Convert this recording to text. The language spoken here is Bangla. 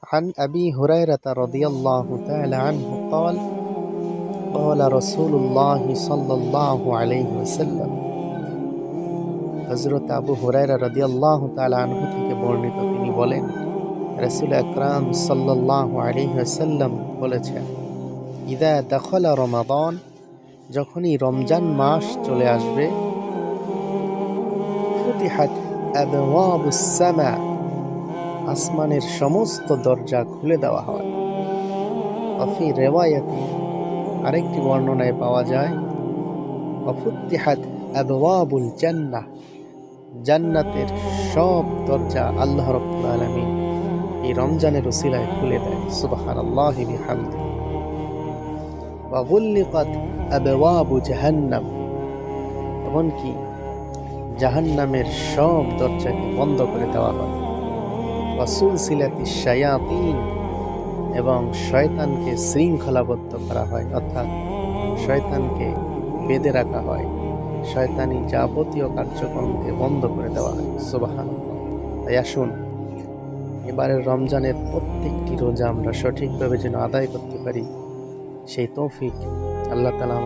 عن أبي هريرة رضي الله تعالى عنه قال قال رسول الله صلى الله عليه وسلم হযরত আবু হুরায়রা রাদিয়াল্লাহু তাআলা আনহু থেকে বর্ণিত, তিনি বলেন, রাসূল আকরাম সাল্লাল্লাহু আলাইহি ওয়াসাল্লাম বলেছেন, ইদা দাখালা রমাদান, যখনই রমজান মাস চলে আসবে, ফুতিহাত আবওয়াবুস সামা, আসমানের সমস্ত দরজা খুলে দেওয়া হয়। ওয়াফি রিওয়ায়াতি, আরেকটি বর্ণনায় পাওয়া যায়, ওয়াফুতিহাত আবওয়াবুল জান্নাহ, জান্নাতের সব দরজা আল্লাহ রাব্বুল আলামিন এই রমজানের উসিলায় খুলে দেয়। সুবহানাল্লাহি বিহামদিহি। ওয়া গুল্লিকাত আবওয়াবু জাহান্নাম, এমনকি জাহান্নামের সব দরজাকে বন্ধ করে দেওয়া হয়। ওয়া সুলসিলাতিশ শায়াতিন, এবং শয়তানকে শৃঙ্খলাবদ্ধ করা হয়, অর্থাৎ শয়তানকে বেঁধে রাখা হয়, শয়তানি যাবতীয় কার্যক্রমকে বন্ধ করে দেওয়া হয়। সুবহানাল্লাহ। তাই আসুন, এবারের রমজানের প্রত্যেকটি রোজা আমরা সঠিকভাবে যেন আদায় করতে পারি, সেই তৌফিক আল্লাহ তাআলা